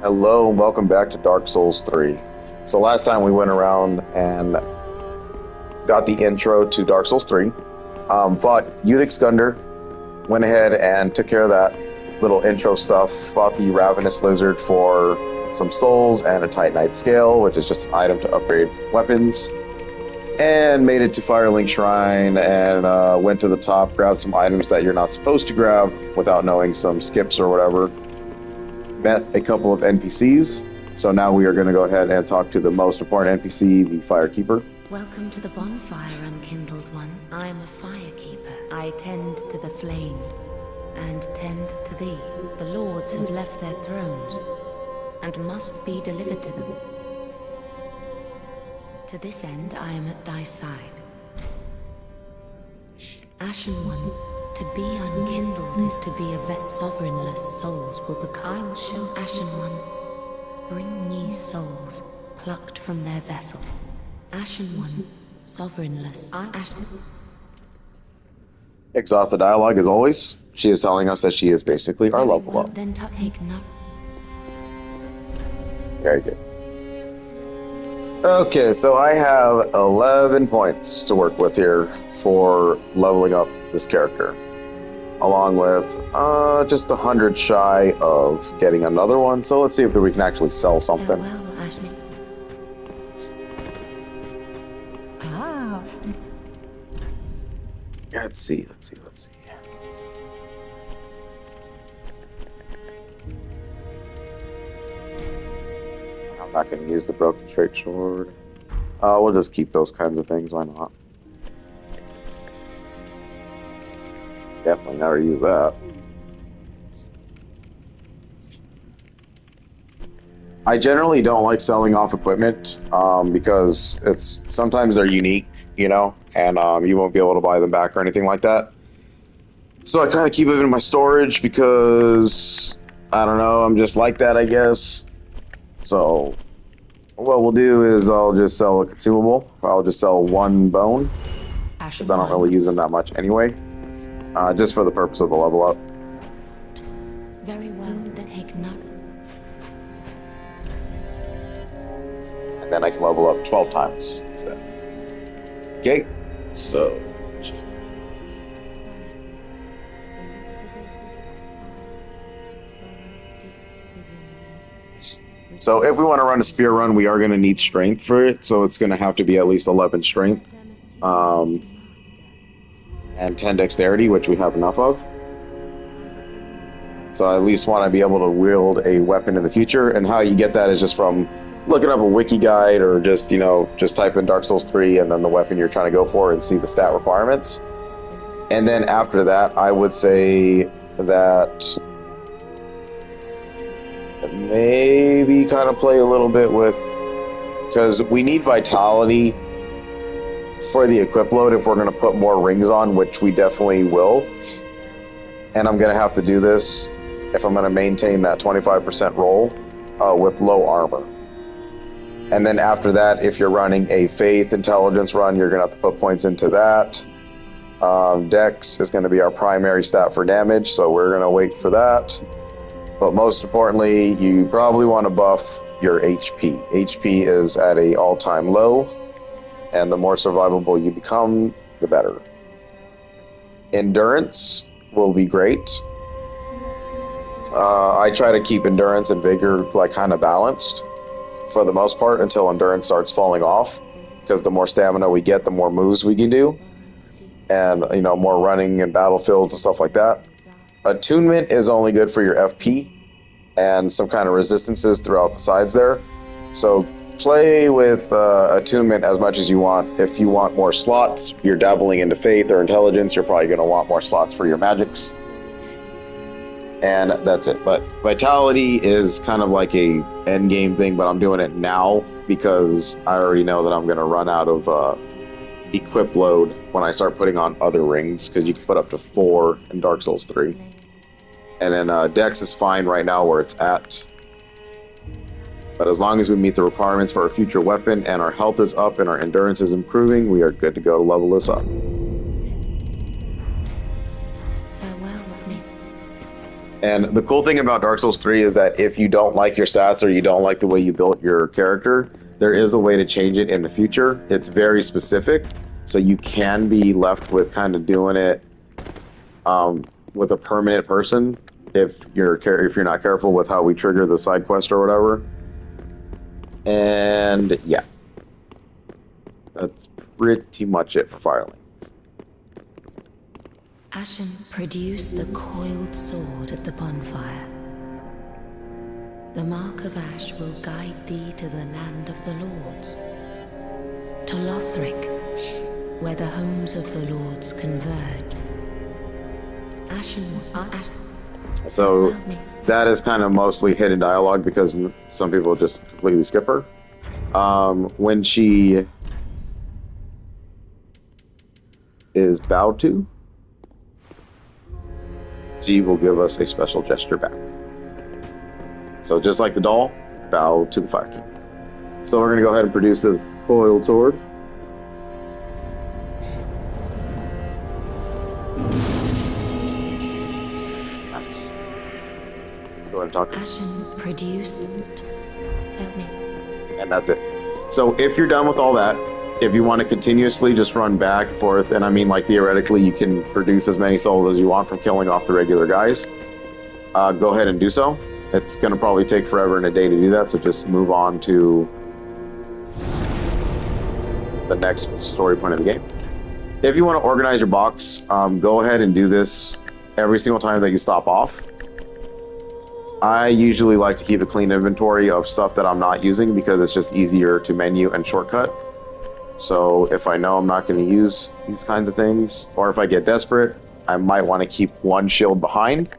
Hello and welcome back to Dark Souls 3. So last time we went around and got the intro to Dark Souls 3, fought Udic Gundyr, went ahead and took care of that little intro stuff, fought the Ravenous Lizard for some souls and a Titanite Scale, which is just an item to upgrade weapons, and made it to Firelink Shrine and went to the top, grabbed some items that you're not supposed to grab without knowing some skips or whatever. Met a couple of NPCs, so now we are going to go ahead and talk to the most important NPC, the Firekeeper. Welcome to the bonfire, unkindled one. I am a firekeeper. I tend to the flame, and tend to thee. The lords have left their thrones, and must be delivered to them. To this end, I am at thy side. Ashen one, to be unkindled is to be a sovereignless souls will become. I will show Ashen one. Bring me souls, plucked from their vessel. Ashen one, sovereignless. Ashen. Exhaust the dialogue as always. She is telling us that she is basically our level up. Then take no. Very good. Okay, so I have 11 points to work with here for leveling up this character, along with just 100 shy of getting another one. So let's see if we can actually sell something. Farewell, Ashley. Let's see. I'm not going to use the broken straight sword. We'll just keep those kinds of things. Why not? Definitely never use that. I generally don't like selling off equipment because it's sometimes they're unique, you know, and you won't be able to buy them back or anything like that. So I kind of keep it in my storage because I don't know, I'm just like that, I guess. So what we'll do is I'll just sell a consumable. I'll just sell one bone because I don't really use them that much anyway. Just for the purpose of the level up. Very well, then take note. And then I can level up 12 times instead. Okay, so... So if we want to run a spear run, we are going to need strength for it, so it's going to have to be at least 11 strength. And 10 dexterity, which we have enough of. So I at least want to be able to wield a weapon in the future, and how you get that is just from looking up a wiki guide or just, you know, just type in Dark Souls 3 and then the weapon you're trying to go for and see the stat requirements. And then after that, I would say that maybe kind of play a little bit with, because we need vitality for the equip load if we're going to put more rings on, which we definitely will. And I'm going to have to do this if I'm going to maintain that 25% roll with low armor. And then after that, if you're running a faith intelligence run, you're going to have to put points into that. Dex is going to be our primary stat for damage, so we're going to wait for that. But most importantly, you probably want to buff your HP. HP is at an all-time low, and the more survivable you become, the better. Endurance will be great. I try to keep endurance and vigor like kind of balanced for the most part until endurance starts falling off, because the more stamina we get, the more moves we can do, and you know, more running in battlefields and stuff like that. Attunement is only good for your FP and some kind of resistances throughout the sides there. So play with attunement as much as you want. If you want more slots, you're dabbling into faith or intelligence, you're probably going to want more slots for your magics. And that's it. But vitality is kind of like a end game thing, but I'm doing it now because I already know that I'm going to run out of equip load when I start putting on other rings, because you can put up to 4 in Dark Souls 3. And then Dex is fine right now where it's at. But as long as we meet the requirements for our future weapon and our health is up and our endurance is improving, we are good to go to level this up. And the cool thing about Dark Souls 3 is that if you don't like your stats or you don't like the way you built your character, there is a way to change it in the future. It's very specific, so you can be left with kind of doing it with a permanent person if you're not careful with how we trigger the side quest or whatever. And yeah, that's pretty much it for Firelink. Ashen, produce the coiled sword at the bonfire. The mark of ash will guide thee to the land of the lords, to Lothric, where the homes of the lords converge. Ashen, so that is kind of mostly hidden dialogue because some people just completely skip her. When she is bowed to, she will give us a special gesture back. So just like the doll, bow to the Fire King. So we're going to go ahead and produce the coiled sword. Nice. Go ahead and talk. Ashen, produce and that's it. So if you're done with all that, if you want to continuously just run back and forth, and I mean like theoretically you can produce as many souls as you want from killing off the regular guys, go ahead and do so. It's going to probably take forever and a day to do that, so just move on to the next story point of the game. If you want to organize your box, go ahead and do this every single time that you stop off. I usually like to keep a clean inventory of stuff that I'm not using because it's just easier to menu and shortcut. So if I know I'm not going to use these kinds of things, or if I get desperate, I might want to keep one shield behind.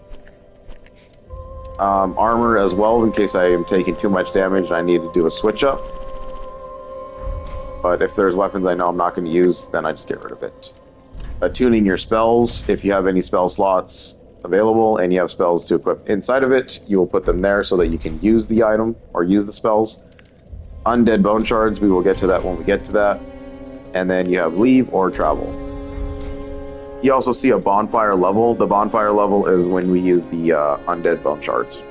Armor as well, in case I am taking too much damage and I need to do a switch up. But if there's weapons I know I'm not going to use, then I just get rid of it. Attuning your spells, if you have any spell slots available and you have spells to equip inside of it, you will put them there so that you can use the item or use the spells. Undead bone shards, we will get to that when we get to that. And then you have leave or travel. You also see a bonfire level. The bonfire level is when we use the undead bone shards.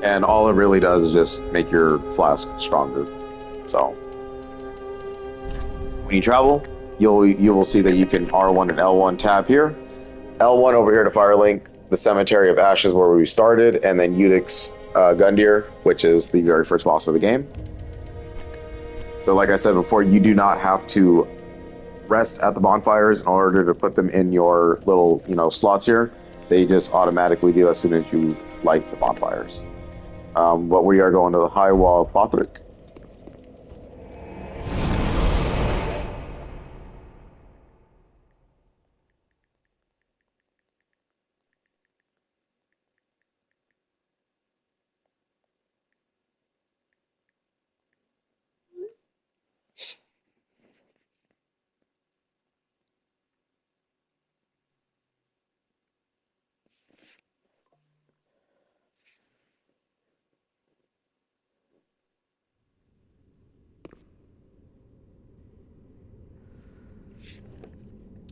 And all it really does is just make your flask stronger. So when you travel, you will see that you can R1 and L1 tab here. L1 over here to Firelink, the Cemetery of Ashes where we started, and then Udix Gundyr, which is the very first boss of the game. So like I said before, you do not have to rest at the bonfires in order to put them in your little, slots here. They just automatically do as soon as you light the bonfires. But we are going to the High Wall of Lothric.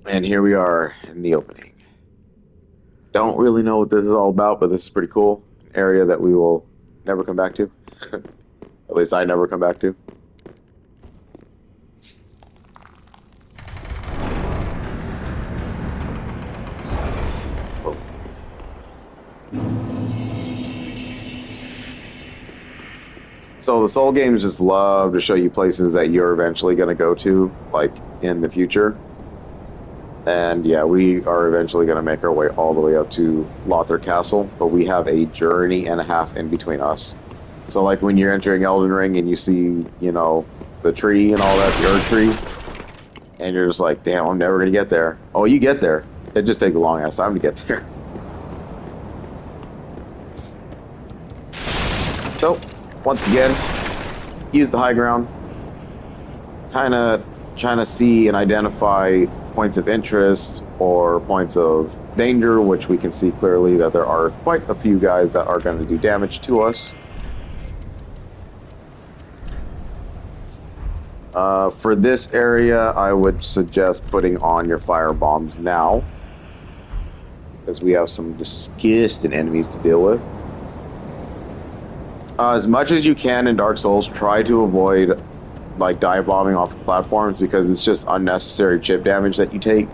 And here we are in the opening. Don't really know what this is all about, but this is pretty cool. An area that we will never come back to. At least I never come back to. Whoa. So the Soul games just love to show you places that you're eventually going to go to, like in the future. And yeah, we are eventually going to make our way all the way up to Lothric Castle, but we have a journey and a half in between us. So like when you're entering Elden Ring and you see, the tree and all that, the Earth tree, and you're just like, damn, I'm never going to get there. Oh, you get there. It just takes a long ass time to get there. So, once again, use the high ground. Kind of trying to see and identify points of interest or points of danger, which we can see clearly that there are quite a few guys that are going to do damage to us. For this area, I would suggest putting on your fire bombs now. because we have some disgusting enemies to deal with. As much as you can in Dark Souls, try to avoid like dive bombing off of platforms, because it's just unnecessary chip damage that you take.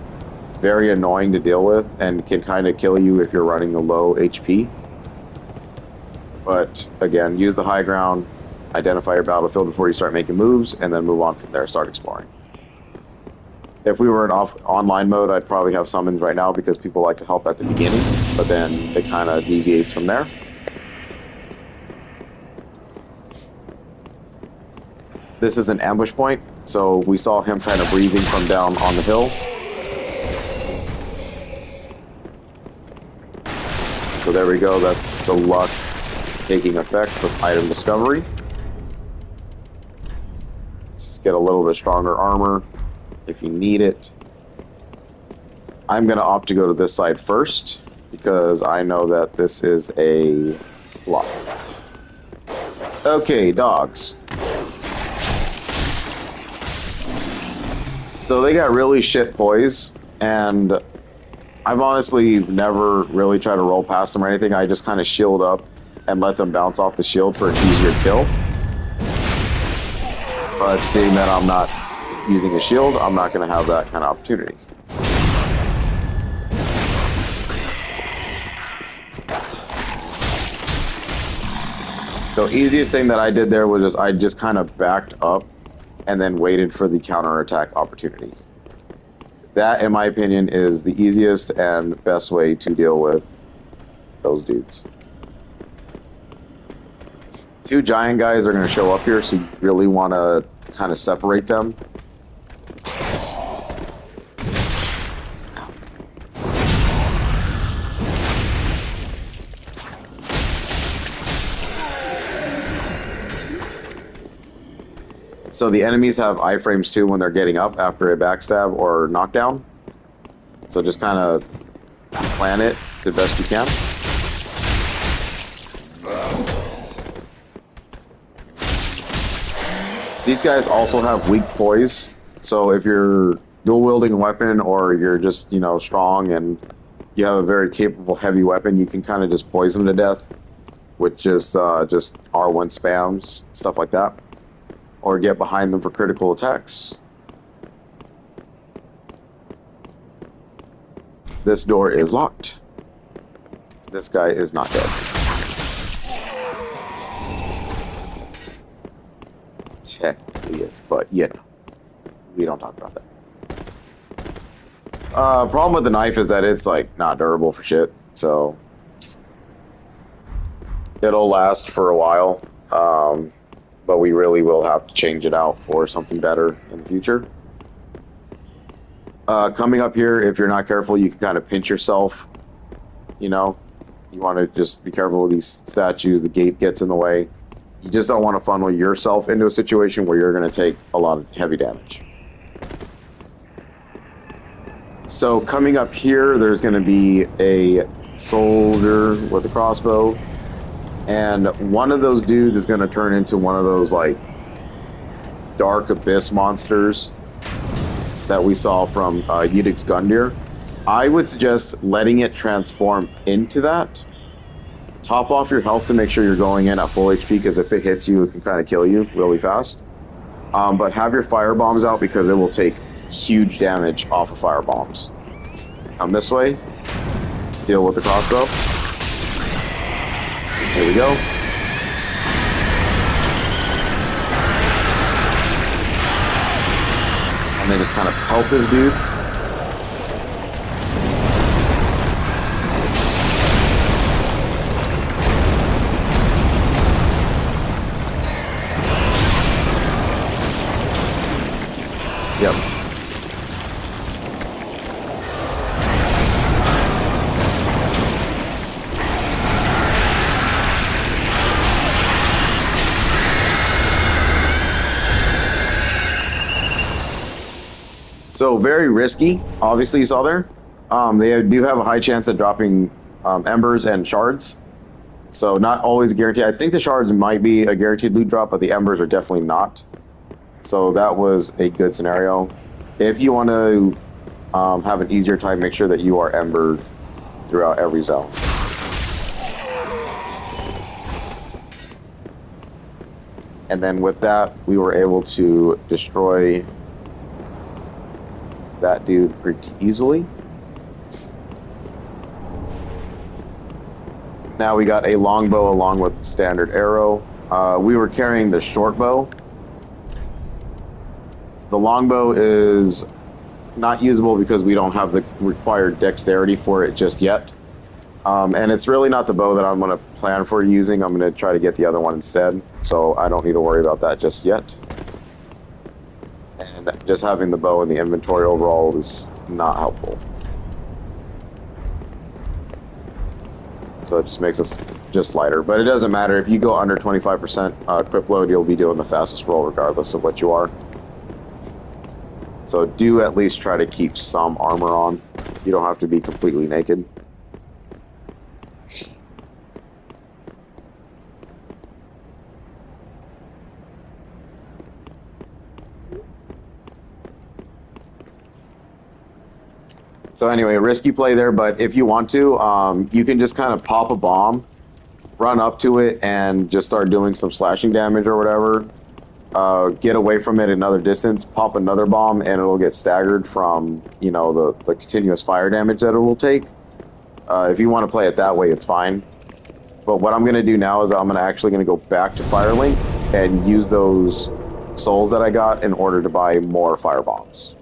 Very annoying to deal with and can kind of kill you if you're running a low HP. But again, use the high ground, identify your battlefield before you start making moves, and then move on from there, start exploring. If we were in online mode, I'd probably have summons right now because people like to help at the beginning, but then it kind of deviates from there. This is an ambush point, so we saw him kind of breathing from down on the hill. So there we go, that's the luck taking effect with item discovery. Let's get a little bit stronger armor if you need it. I'm going to opt to go to this side first because I know that this is a block. Okay, dogs. So they got really shit poise, and I've honestly never really tried to roll past them or anything. I just kind of shield up and let them bounce off the shield for an easier kill. But seeing that I'm not using a shield, I'm not going to have that kind of opportunity. So easiest thing that I did there was I just kind of backed up and then waited for the counterattack opportunity. That, in my opinion, is the easiest and best way to deal with those dudes. Two giant guys are going to show up here, so you really want to kind of separate them. So the enemies have iframes too when they're getting up after a backstab or knockdown. So just kind of plan it the best you can. These guys also have weak poise. So if you're dual wielding a weapon or you're just, you know, strong and you have a very capable heavy weapon, you can kind of just poise them to death with just R1 spams, stuff like that. Or get behind them for critical attacks. This door is locked. This guy is not dead. Technically is, but you know, we don't talk about that. Problem with the knife is that it's like not durable for shit, so it'll last for a while. But we really will have to change it out for something better in the future. Coming up here, if you're not careful, you can kind of pinch yourself. You know, you want to just be careful with these statues. The gate gets in the way. You just don't want to funnel yourself into a situation where you're going to take a lot of heavy damage. So coming up here, there's going to be a soldier with a crossbow. And one of those dudes is going to turn into one of those, like, dark abyss monsters that we saw from Yiddick's Gundyr. I would suggest letting it transform into that. Top off your health to make sure you're going in at full HP, because if it hits you, it can kind of kill you really fast. But have your fire bombs out, because it will take huge damage off of fire bombs. Come this way. Deal with the crossbow. Here we go. And then just kind of pelt this dude. Yep. So very risky, obviously you saw there. They do have a high chance of dropping embers and shards. So not always guaranteed. I think the shards might be a guaranteed loot drop, but the embers are definitely not. So that was a good scenario. If you want to have an easier time, make sure that you are embered throughout every zone. And then with that, we were able to destroy that dude pretty easily. Now we got a longbow along with the standard arrow. We were carrying the short bow. The longbow is not usable because we don't have the required dexterity for it just yet. And it's really not the bow that I'm going to plan for using. I'm going to try to get the other one instead, so I don't need to worry about that just yet. And just having the bow in the inventory overall is not helpful. So it just makes us just lighter. But it doesn't matter. If you go under 25% equip load, you'll be doing the fastest roll regardless of what you are. So do at least try to keep some armor on. You don't have to be completely naked. So anyway, risky play there, but if you want to, you can just kind of pop a bomb, run up to it, and just start doing some slashing damage or whatever. Get away from it another distance, pop another bomb, and it'll get staggered from, you know, the continuous fire damage that it will take. If you want to play it that way, it's fine. But what I'm going to do now is I'm actually going to go back to Firelink and use those souls that I got in order to buy more fire bombs.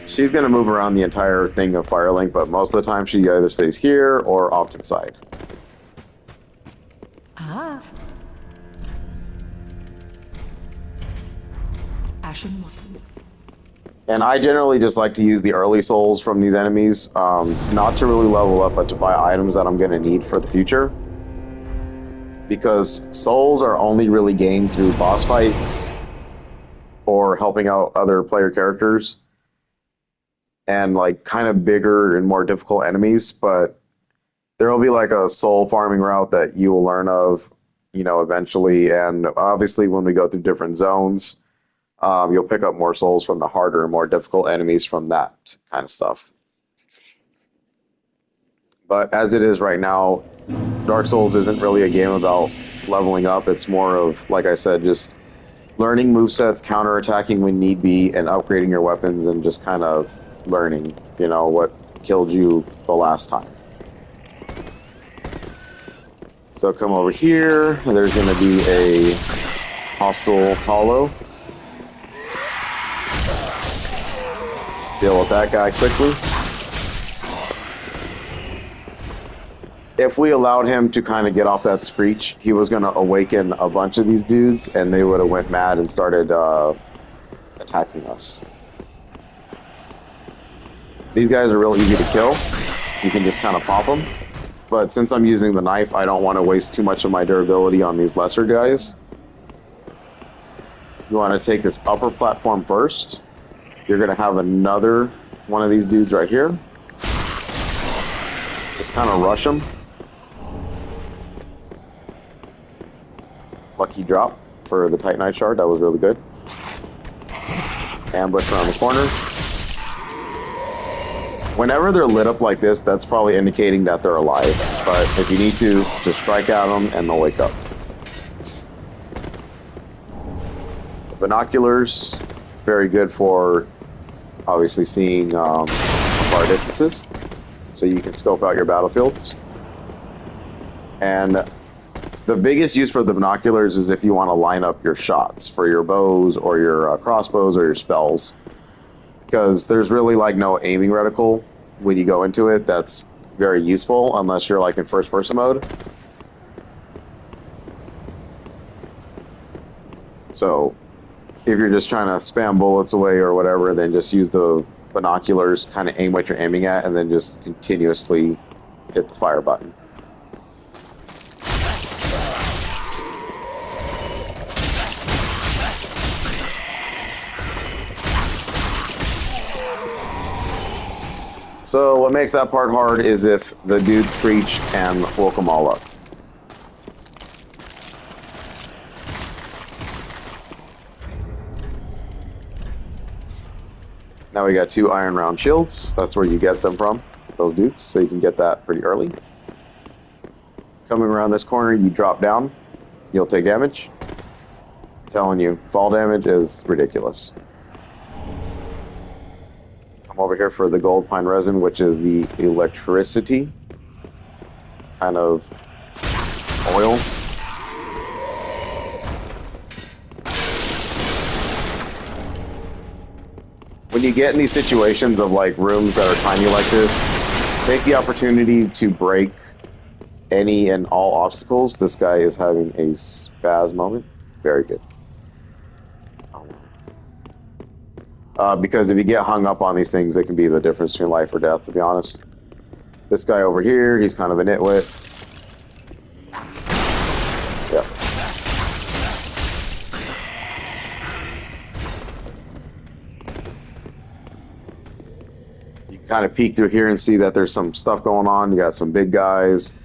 She's going to move around the entire thing of Firelink, but most of the time she either stays here or off to the side. Ah. Ashen one. And I generally just like to use the early souls from these enemies, not to really level up, but to buy items that I'm going to need for the future. Because souls are only really gained through boss fights or helping out other player characters. And like kind of bigger and more difficult enemies, but there will be like a soul farming route that you will learn of, you know, eventually. And obviously when we go through different zones, you'll pick up more souls from the harder and more difficult enemies from that kind of stuff. But as it is right now, Dark Souls isn't really a game about leveling up. It's more of, like I said, just learning movesets, counterattacking when need be, and upgrading your weapons and just kind of learning, you know, what killed you the last time. So come over here, there's going to be a hostile hollow. Deal with that guy quickly. If we allowed him to kind of get off that screech, he was going to awaken a bunch of these dudes, and they would have went mad and started attacking us. These guys are real easy to kill. You can just kind of pop them. But since I'm using the knife, I don't want to waste too much of my durability on these lesser guys. You want to take this upper platform first. You're going to have another one of these dudes right here. Just kind of rush them. Lucky drop for the Titanite shard. That was really good. Ambush around the corner. Whenever they're lit up like this, that's probably indicating that they're alive. But if you need to, just strike at them and they'll wake up. Binoculars, very good for obviously seeing far distances. So you can scope out your battlefields. And the biggest use for the binoculars is if you want to line up your shots for your bows or your crossbows or your spells. Because there's really like no aiming reticle when you go into it that's very useful unless you're like in first person mode. So if you're just trying to spam bullets away or whatever, then just use the binoculars, kind of aim what you're aiming at, and then just continuously hit the fire button. So what makes that part hard is if the dude screeched and woke them all up. Now we got 2 iron round shields. That's where you get them from, those dudes, so you can get that pretty early. Coming around this corner, you drop down, you'll take damage. I'm telling you, fall damage is ridiculous. Come over here for the gold pine resin, which is the electricity kind of oil. When you get in these situations of like rooms that are tiny like this, take the opportunity to break any and all obstacles. This guy is having a spaz moment. Very good. Because if you get hung up on these things, they can be the difference between life or death, to be honest. This guy over here, he's kind of a nitwit. Yep. You kind of peek through here and see that there's some stuff going on. You got some big guys,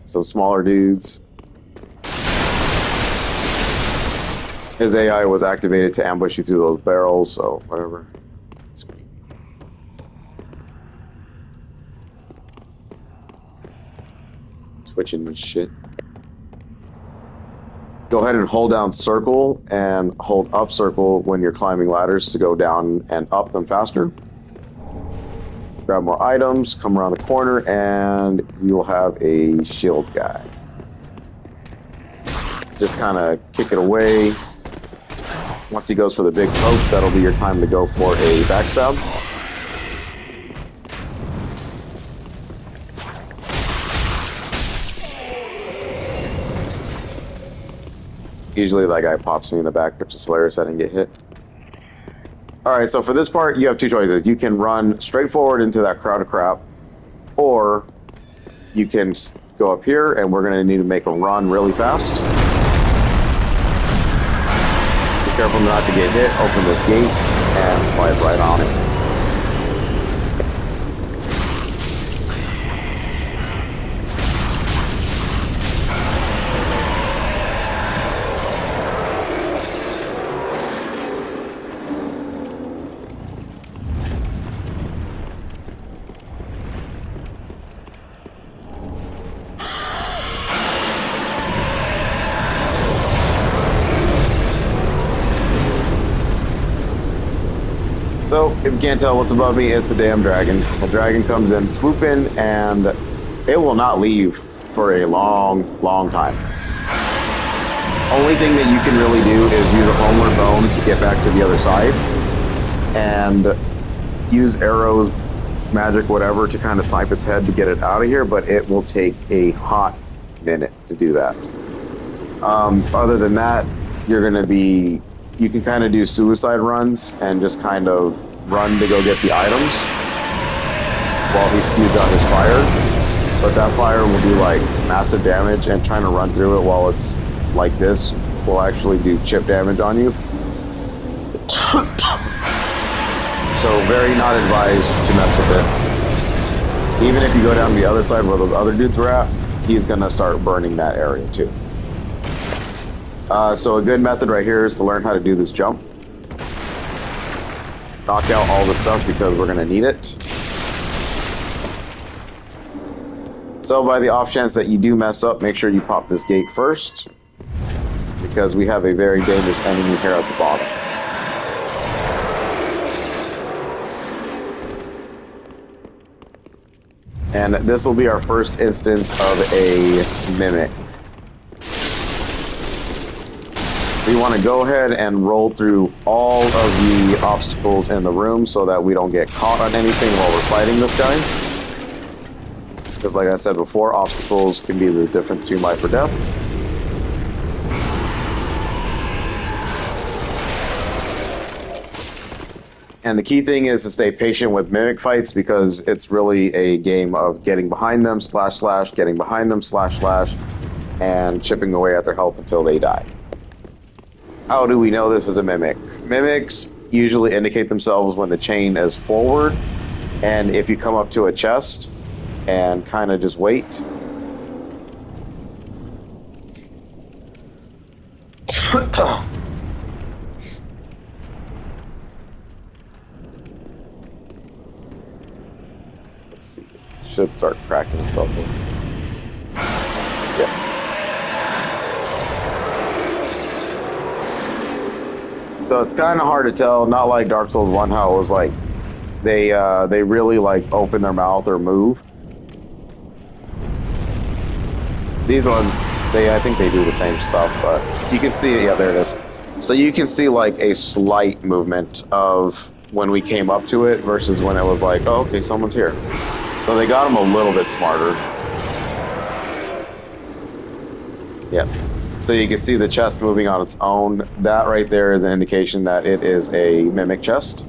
some smaller dudes. His AI was activated to ambush you through those barrels, so whatever. Twitching and shit. Go ahead and hold down circle and hold up circle when you're climbing ladders to go down and up them faster. Grab more items, come around the corner, and you'll have a shield guy. Just kind of kick it away. Once he goes for the big pokes, that'll be your time to go for a backstab. Usually that guy pops me in the back, which is hilarious. I didn't get hit. Alright, so for this part, you have 2 choices. You can run straight forward into that crowd of crap, or you can go up here, and we're going to need to make a run really fast. Be careful not to get hit. Open this gate and slide right on it. So, if you can't tell what's above me, it's a damn dragon. The dragon comes in swooping, and it will not leave for a long, long time. Only thing that you can really do is use a homeward bone to get back to the other side, and use arrows, magic, whatever, to kind of snipe its head to get it out of here, but it will take a hot minute to do that. Other than that, you're going to be... You can kind of do suicide runs and just kind of run to go get the items while he spews out his fire. But that fire will do like massive damage, and trying to run through it while it's like this will actually do chip damage on you. So very not advised to mess with it. Even if you go down the other side where those other dudes were at, he's gonna start burning that area too. So a good method right here is to learn how to do this jump. Knock out all the stuff because we're going to need it. So by the off chance that you do mess up, make sure you pop this gate first, because we have a very dangerous enemy here at the bottom. And this will be our first instance of a mimic. So you want to go ahead and roll through all of the obstacles in the room so that we don't get caught on anything while we're fighting this guy. Because like I said before, obstacles can be the difference between life or death. And the key thing is to stay patient with mimic fights, because it's really a game of getting behind them, slash, getting behind them, slash, and chipping away at their health until they die. How do we know this is a mimic? Mimics usually indicate themselves when the chain is forward, And if you come up to a chest and kind of just wait. Let's see. Should start cracking itself in. Yeah. So it's kind of hard to tell. Not like Dark Souls 1, how it was like they really like open their mouth or move. These ones, I think they do the same stuff, but you can see it. Yeah, there it is. So you can see like a slight movement of when we came up to it versus when it was like, oh, okay, someone's here. So they got them a little bit smarter. Yeah. So you can see the chest moving on its own. That right there is an indication that it is a mimic chest,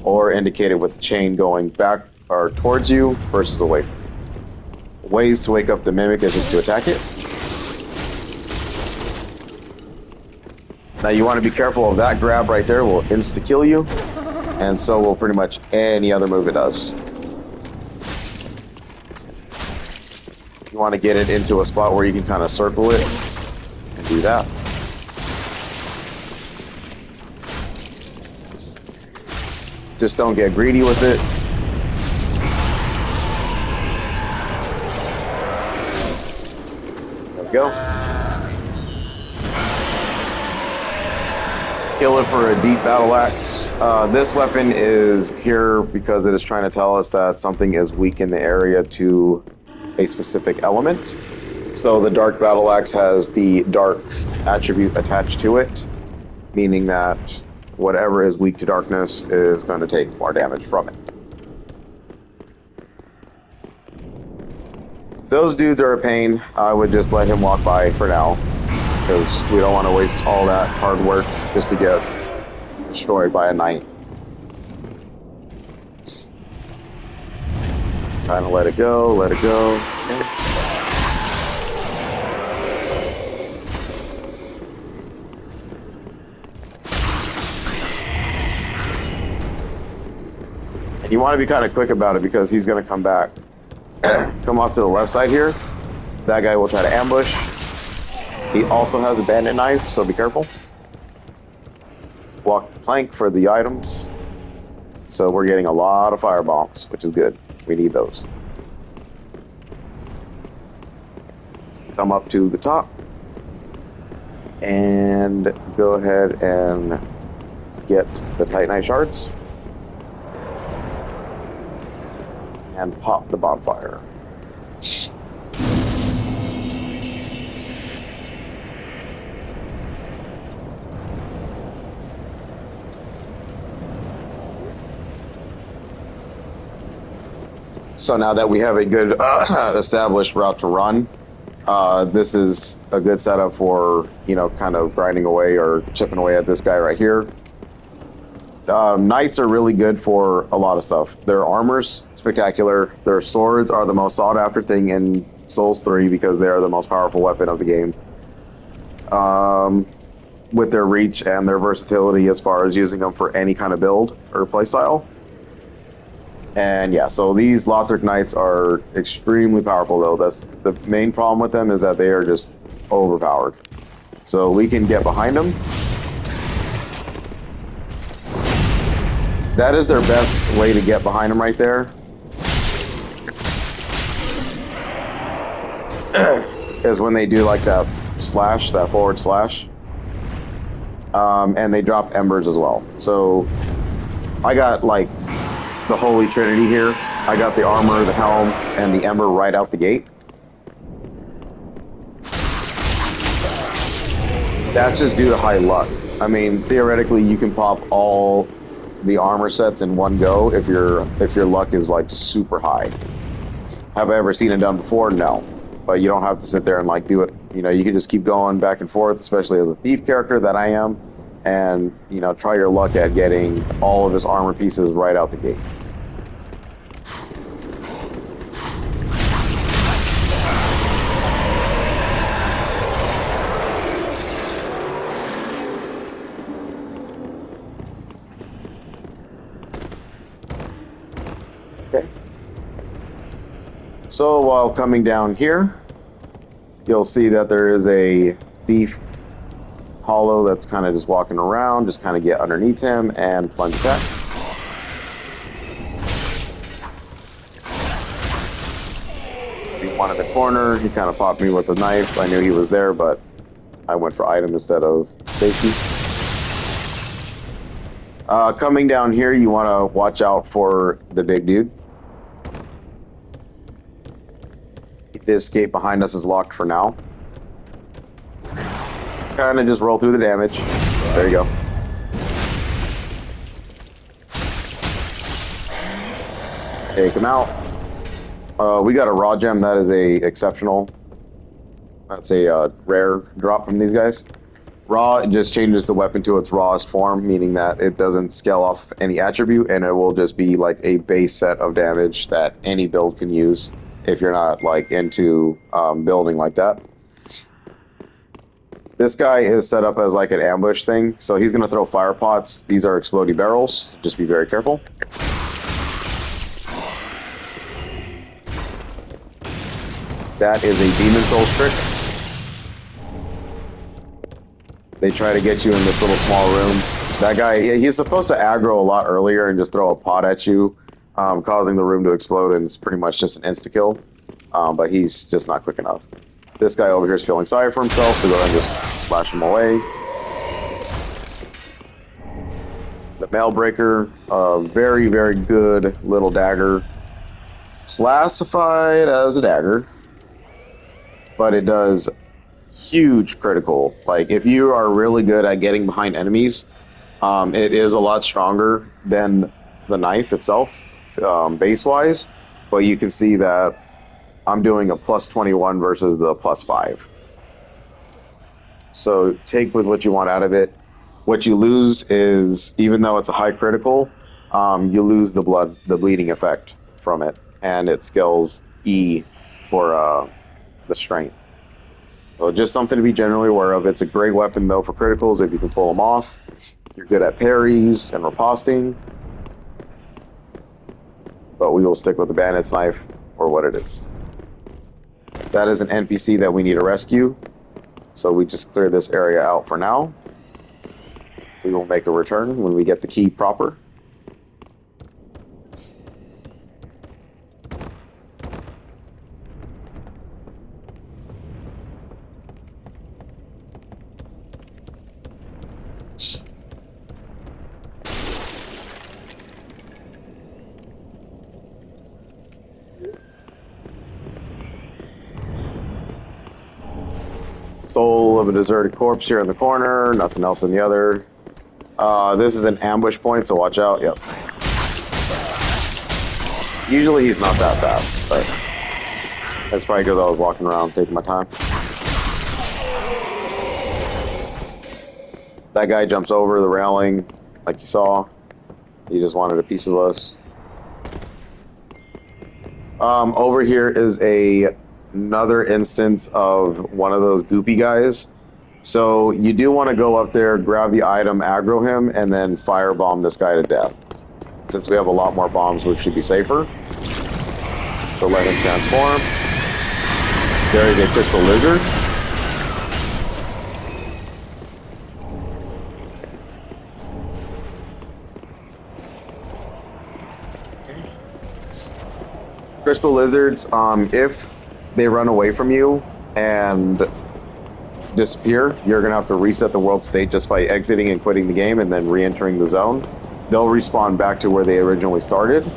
or indicated with the chain going back or towards you versus away from you. Ways to wake up the mimic is just to attack it. Now you want to be careful of that grab right there, will insta-kill you, and so will pretty much any other move it does. You want to get it into a spot where you can kind of circle it and do that. Just don't get greedy with it. There we go. Kill it for a deep battle axe. This weapon is here because it is trying to tell us that something is weak in the area to a specific element. So the dark battle axe has the dark attribute attached to it, meaning that whatever is weak to darkness is going to take more damage from it. If those dudes are a pain, I would just let him walk by for now, because we don't want to waste all that hard work just to get destroyed by a knight. Kind of let it go, let it go. Okay. And you want to be kind of quick about it because he's going to come back. Come off to the left side here. That guy will try to ambush. He also has a bandit knife, so be careful. Walk the plank for the items. So we're getting a lot of fire bombs, which is good. We need those. Come up to the top. And go ahead and get the Titanite shards. And pop the bonfire. So now that we have a good established route to run, this is a good setup for, you know, kind of grinding away or chipping away at this guy right here. Knights are really good for a lot of stuff. Their armor's spectacular. Their swords are the most sought after thing in Souls 3 because they are the most powerful weapon of the game. With their reach and their versatility as far as using them for any kind of build or playstyle. And yeah, so these Lothric Knights are extremely powerful though. That's the main problem with them, is that they are just overpowered. So we can get behind them. That is their best way to get behind them right there. Is when they do like that slash, that forward slash. And they drop embers as well. So I got like the Holy Trinity here. I got the armor, the helm, and the ember right out the gate. That's just due to high luck. I mean, theoretically, you can pop all the armor sets in one go if your luck is like super high. Have I ever seen it done before? No. But you don't have to sit there and like do it. You know, you can just keep going back and forth, especially as a thief character that I am, and you know, try your luck at getting all of his armor pieces right out the gate. So while coming down here, you'll see that there is a thief hollow that's kind of just walking around. Just kind of get underneath him and plunge attack. One in the corner, he kind of popped me with a knife. I knew he was there, but I went for item instead of safety. Coming down here, you want to watch out for the big dude. This gate behind us is locked for now. Kind of just roll through the damage. There you go. Take him out. We got a raw gem. That is a exceptional. That's a rare drop from these guys. Raw just changes the weapon to its rawest form, meaning that it doesn't scale off any attribute, and it will just be like a base set of damage that any build can use if you're not like into building like that. This guy is set up as like an ambush thing, so he's going to throw fire pots. These are explodey barrels. Just be very careful. That is a Demon Souls trick. They try to get you in this little small room. That guy, he's supposed to aggro a lot earlier and just throw a pot at you, causing the room to explode, and it's pretty much just an insta-kill. But he's just not quick enough. This guy over here is feeling sorry for himself, so go ahead and just slash him away. The Mailbreaker, very, very good little dagger. Classified as a dagger, but it does huge critical. Like, if you are really good at getting behind enemies, it is a lot stronger than the knife itself, base-wise, but you can see that I'm doing a plus 21 versus the plus 5. So take with what you want out of it. What you lose is, even though it's a high critical, you lose the bleeding effect from it, and it scales E for the strength. So just something to be generally aware of. It's a great weapon though for criticals if you can pull them off. You're good at parries and riposting, but we will stick with the bandit's knife for what it is. That is an NPC that we need to rescue, so we just clear this area out for now. We will make a return when we get the key proper. Soul of a deserted corpse here in the corner, nothing else in the other. This is an ambush point, so watch out. Yep. Usually he's not that fast, but that's probably because I was walking around taking my time. That guy jumps over the railing, like you saw. He just wanted a piece of us. Over here is another instance of one of those goopy guys. So you do want to go up there, grab the item, aggro him, and then firebomb this guy to death. Since we have a lot more bombs, we should be safer. So let him transform. There is a crystal lizard. Crystal lizards, if they run away from you and disappear, you're going to have to reset the world state just by exiting and quitting the game and then re-entering the zone. They'll respawn back to where they originally started,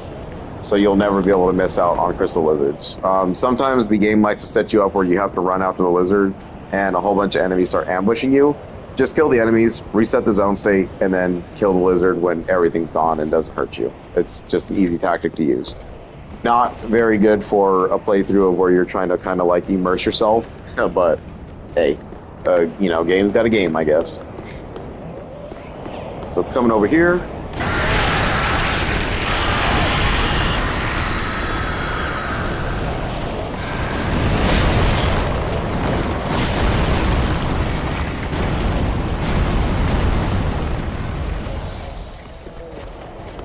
so you'll never be able to miss out on crystal lizards. Sometimes the game likes to set you up where you have to run after the lizard and a whole bunch of enemies start ambushing you. Just kill the enemies, reset the zone state, and then kill the lizard when everything's gone and doesn't hurt you. It's just an easy tactic to use. Not very good for a playthrough of where you're trying to kind of like immerse yourself, but hey, you know, game's got a game, I guess. So coming over here.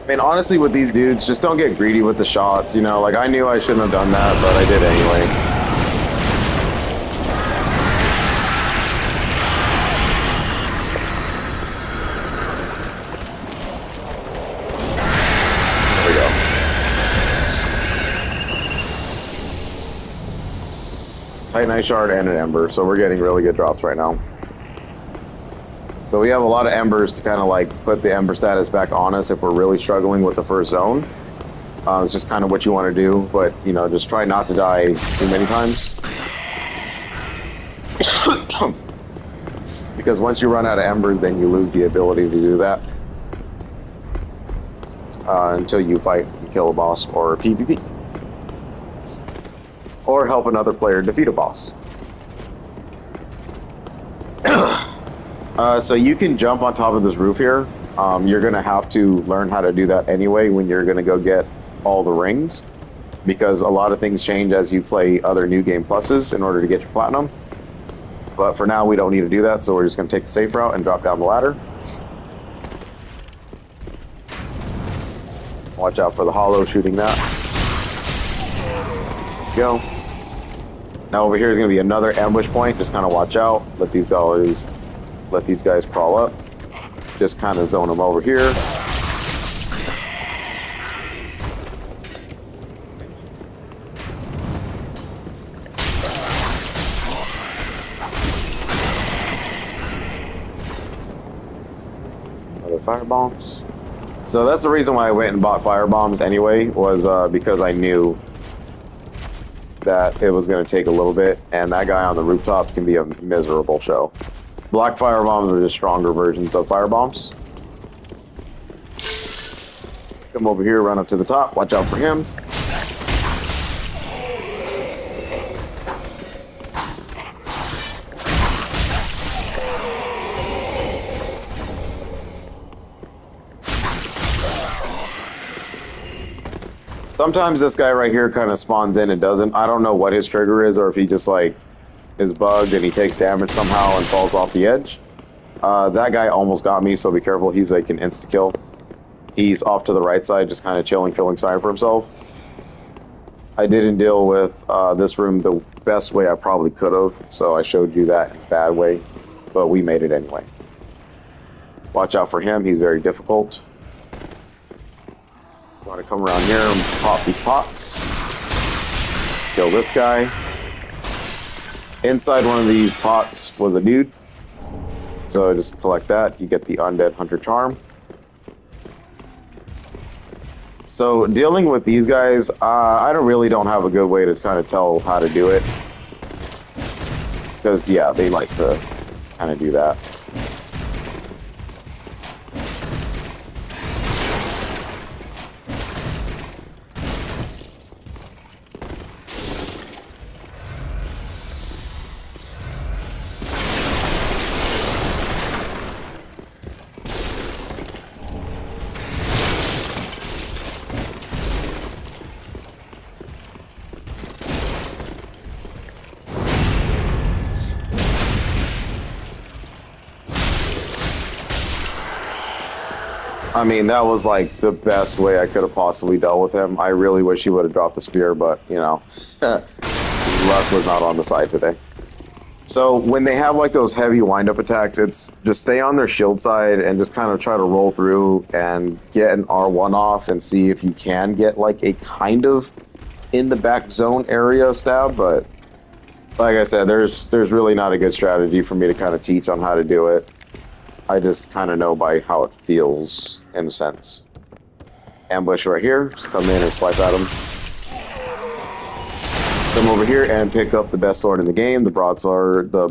I mean, honestly, with these dudes, just don't get greedy with the shots, you know? Like, I knew I shouldn't have done that, but I did anyway. Titanite Shard and an Ember, so we're getting really good drops right now. So we have a lot of Embers to kind of like put the Ember status back on us if we're really struggling with the first zone. It's just kind of what you want to do, but you know, just try not to die too many times. Because once you run out of Embers, then you lose the ability to do that. Until you fight and kill a boss or a PvP. Or help another player defeat a boss. So you can jump on top of this roof here. You're going to have to learn how to do that anyway when you're going to go get all the rings. Because a lot of things change as you play other New Game Pluses in order to get your Platinum. But for now, we don't need to do that, so we're just going to take the safe route and drop down the ladder. Watch out for the hollow shooting that. Go. Now over here is going to be another ambush point. Just kind of watch out. Let these guys crawl up. Just kind of zone them over here. Other fire bombs. So that's the reason why I went and bought fire bombs anyway, was because I knew that it was going to take a little bit, and that guy on the rooftop can be a miserable show. Black fire bombs are just stronger versions of fire bombs. Come over here, run up to the top, watch out for him. Sometimes this guy right here kind of spawns in and doesn't. I don't know what his trigger is, or if he just like is bugged and he takes damage somehow and falls off the edge. That guy almost got me, so be careful. He's like an insta-kill. He's off to the right side, just kind of chilling, feeling sorry for himself. I didn't deal with this room the best way I probably could have, so I showed you that bad way, but we made it anyway. Watch out for him, he's very difficult. Want to come around here and pop these pots. Kill this guy. Inside one of these pots was a dude. So just collect that. You get the Undead Hunter Charm. So dealing with these guys, I really don't have a good way to kind of tell how to do it. Because, yeah, they like to kind of do that. I mean, that was like the best way I could have possibly dealt with him. I really wish he would have dropped the spear, but, you know, luck was not on the side today. So when they have like those heavy wind-up attacks, it's just stay on their shield side and just kind of try to roll through and get an R1 off and see if you can get like a kind of in the back zone area stab, but like I said, there's really not a good strategy for me to kind of teach on how to do it. I just kind of know by how it feels, in a sense. Ambush right here. Just come in and swipe at him. Come over here and pick up the best sword in the game, the broadsword. I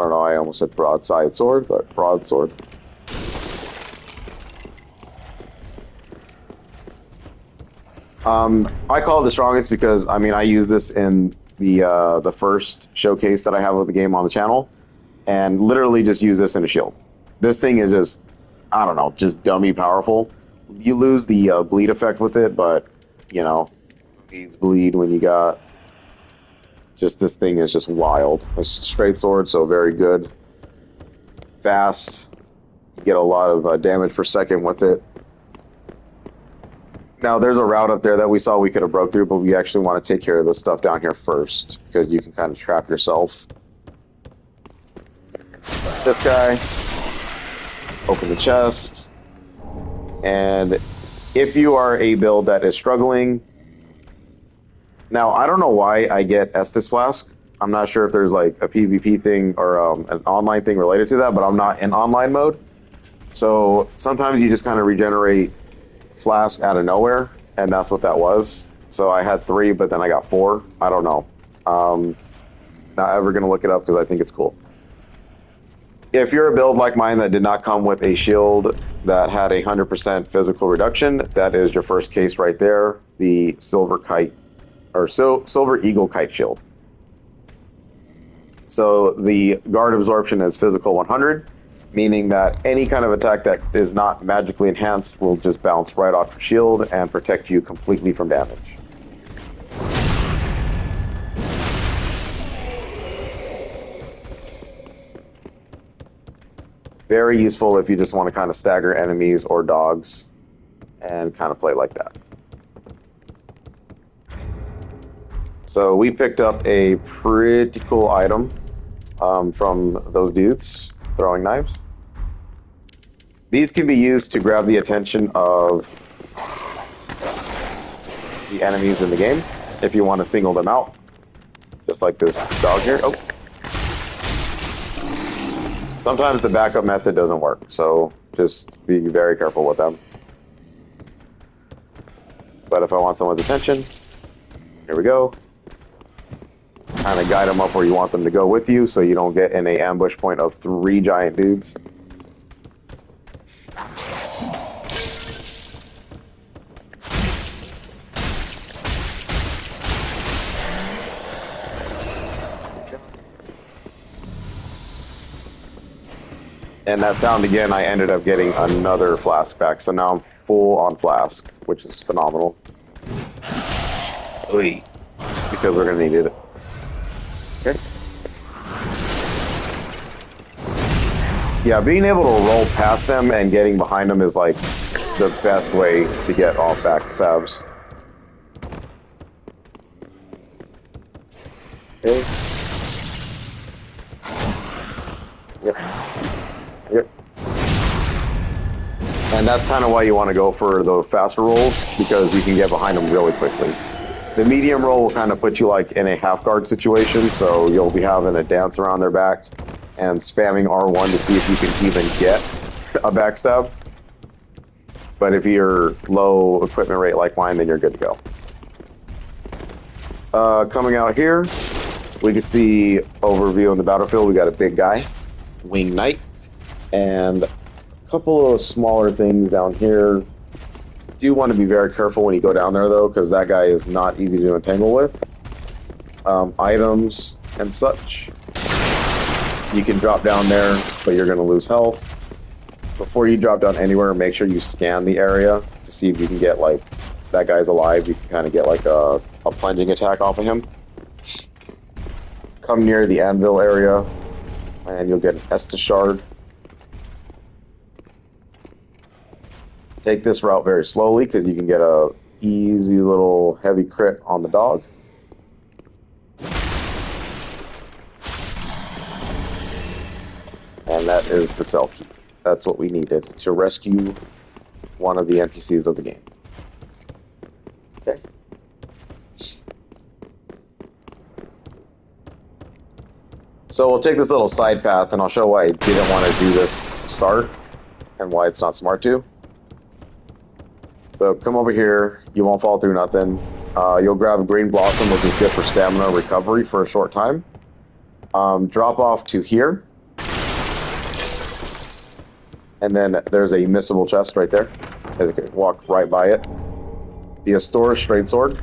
don't know, I almost said broadside sword, but broadsword. I call it the strongest because, I mean, I use this in the first showcase that I have of the game on the channel. And literally just use this in a shield. This thing is just, I don't know, just dummy powerful. You lose the bleed effect with it, but, you know, needs bleed when you got... Just this thing is just wild. It's a straight sword, so very good. Fast. You get a lot of damage per second with it. Now, there's a route up there that we saw we could have broke through, but we actually want to take care of this stuff down here first, because you can kind of trap yourself. This guy. Open the chest. And if you are a build that is struggling... Now, I don't know why I get Estus Flask. I'm not sure if there's like a PvP thing or an online thing related to that, but I'm not in online mode. So sometimes you just kind of regenerate Flask out of nowhere, and that's what that was. So I had 3, but then I got 4. I don't know. Not ever going to look it up because I think it's cool. If you're a build like mine that did not come with a shield that had 100% physical reduction, that is your first case right there, the Silver Kite, or Silver Eagle Kite Shield. So the guard absorption is physical 100, meaning that any kind of attack that is not magically enhanced will just bounce right off your shield and protect you completely from damage. Very useful if you just want to kind of stagger enemies or dogs and kind of play like that. So we picked up a pretty cool item from those dudes throwing knives. These can be used to grab the attention of the enemies in the game if you want to single them out, just like this dog here. Oh. Sometimes the backup method doesn't work, so just be very careful with them. But if I want someone's attention, here we go. Kind of guide them up where you want them to go with you so you don't get in a ambush point of 3 giant dudes. And that sound again, I ended up getting another flask back, so now I'm full on flask, which is phenomenal. Oy. Because we're gonna need it. Okay. Yeah, being able to roll past them and getting behind them is like the best way to get off back stabs. Okay. Yep. Yep. And that's kind of why you want to go for the faster rolls, because you can get behind them really quickly. The medium roll will kind of put you like in a half guard situation, so you'll be having a dance around their back and spamming R1 to see if you can even get a backstab. But if you're low equipment rate like mine, then you're good to go. Coming out here, we can see overview on the battlefield. We got a big guy, Winged Knight, and a couple of smaller things down here. Do want to be very careful when you go down there though, because that guy is not easy to entangle with. Items and such. You can drop down there, but you're going to lose health. Before you drop down anywhere, make sure you scan the area to see if you can get like, that guy's alive, you can kind of get like a plunging attack off of him. Come near the anvil area, and you'll get an Estus Shard. Take this route very slowly, because you can get a easy little heavy crit on the dog. And that is the cell key. That's what we needed to rescue one of the NPCs of the game. Okay. So we'll take this little side path, and I'll show why I didn't want to do this to start, and why it's not smart to. So come over here, you won't fall through nothing. You'll grab a green blossom, which is good for stamina recovery for a short time. Drop off to here. And then there's a missable chest right there. As you can walk right by it. The Astora Straight Sword.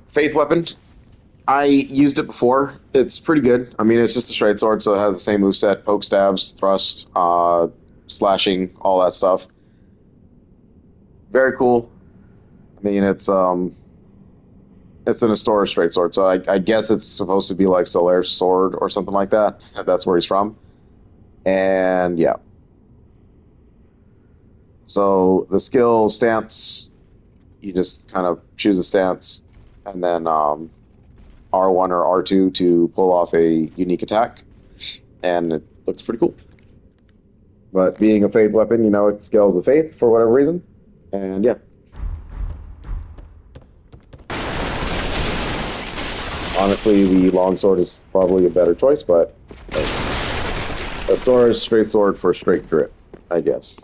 Faith Weapon. I used it before. It's pretty good. I mean, it's just a straight sword, so it has the same moveset. Poke, stabs, thrust, slashing, all that stuff. Very cool. I mean, it's an Astora Straight Sword, so I guess it's supposed to be like Solaire's sword or something like that. That's where he's from. And yeah. So the skill stance, you just kind of choose a stance, and then R1 or R2 to pull off a unique attack, and it looks pretty cool. But being a faith weapon, you know, it scales with faith for whatever reason, and yeah. Honestly, the longsword is probably a better choice, but a straight sword for straight grit, I guess.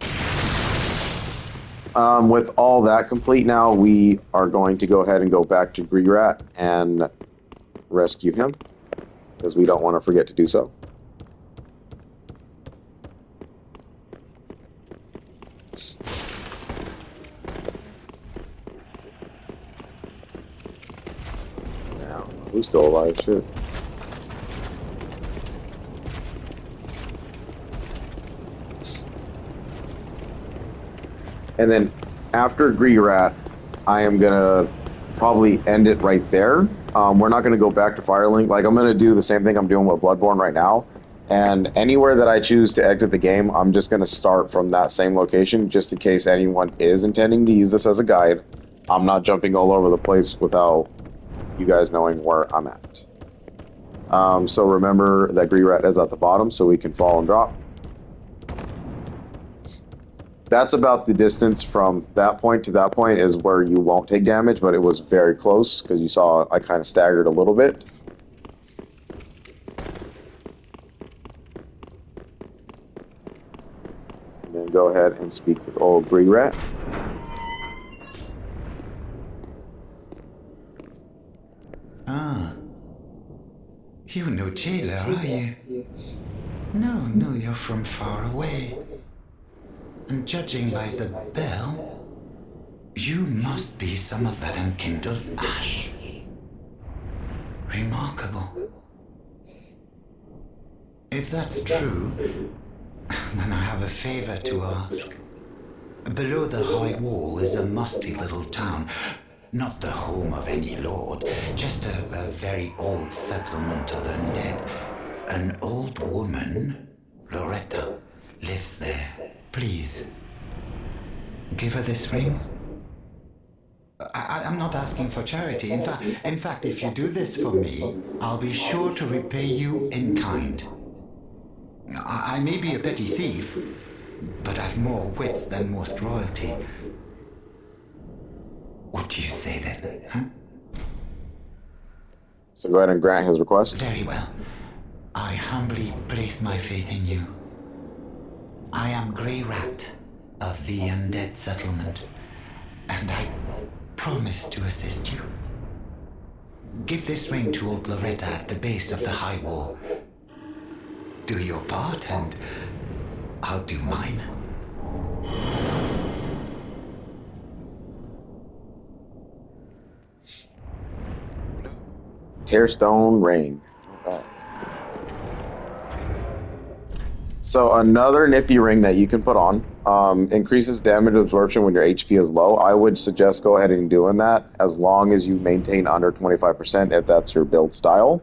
With all that complete now, we are going to go ahead and go back to Greerat and rescue him, because we don't want to forget to do so. Now, who's still alive? Shit. And then after Greerat, I am gonna probably end it right there. We're not gonna go back to Firelink. Like, I'm gonna do the same thing I'm doing with Bloodborne right now. And anywhere that I choose to exit the game, I'm just gonna start from that same location, just in case anyone is intending to use this as a guide. I'm not jumping all over the place without you guys knowing where I'm at. So remember that Greerat is at the bottom, so we can fall and drop. That's about the distance from that point to that point is where you won't take damage, but it was very close, because you saw I kind of staggered a little bit. And then go ahead and speak with old Greerat. Ah. You're no jailer, are you? No, you're from far away. And judging by the bell, you must be some of that unkindled ash. Remarkable. If that's true, then I have a favor to ask. Below the high wall is a musty little town. Not the home of any lord, just a very old settlement of undead. An old woman, Loretta, lives there. Please, give her this ring. I'm not asking for charity. In fact, if you do this for me, I'll be sure to repay you in kind. I may be a petty thief, but I've more wits than most royalty. What do you say then, huh? So go ahead and grant his request. Very well. I humbly place my faith in you. I am Grey Rat of the Undead Settlement, and I promise to assist you. Give this ring to old Loretta at the base of the high wall. Do your part, and I'll do mine. Tearstone ring. Right. So another nifty ring that you can put on increases damage absorption when your HP is low. I would suggest go ahead and doing that as long as you maintain under 25% if that's your build style.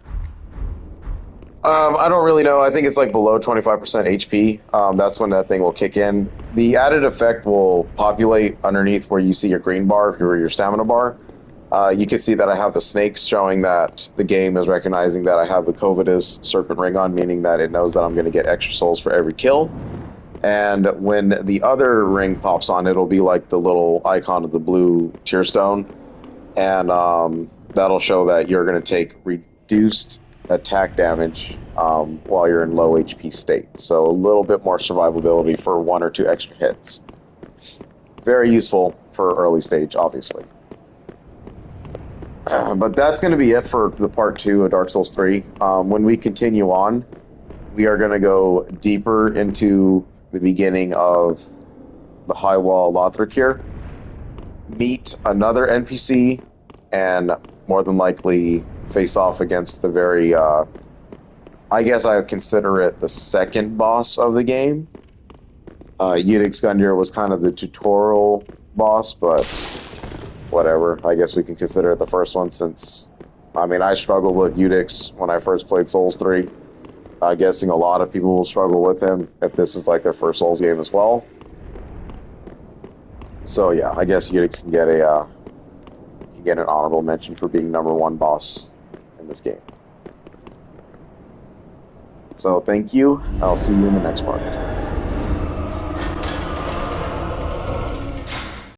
I don't really know. I think it's like below 25% HP. That's when that thing will kick in. The added effect will populate underneath where you see your green bar, or your stamina bar. You can see that I have the snakes, showing that the game is recognizing that I have the Covetous Serpent Ring on, meaning that it knows that I'm going to get extra souls for every kill. And when the other ring pops on, it'll be like the little icon of the blue Tearstone. And that'll show that you're going to take reduced attack damage while you're in low HP state. So a little bit more survivability for 1 or 2 extra hits. Very useful for early stage, obviously. But that's going to be it for the part 2 of Dark Souls 3. When we continue on, we are going to go deeper into the beginning of the High Wall Lothric here, meet another NPC, and more than likely face off against the very, I guess I would consider it the second boss of the game. Udix Gundyr was kind of the tutorial boss, but whatever. I guess we can consider it the first one, since, I mean, I struggled with Udix when I first played Souls 3. Guessing a lot of people will struggle with him if this is like their first Souls game as well. So yeah, I guess you can get a you get an honorable mention for being #1 boss in this game. So thank you. I'll see you in the next part.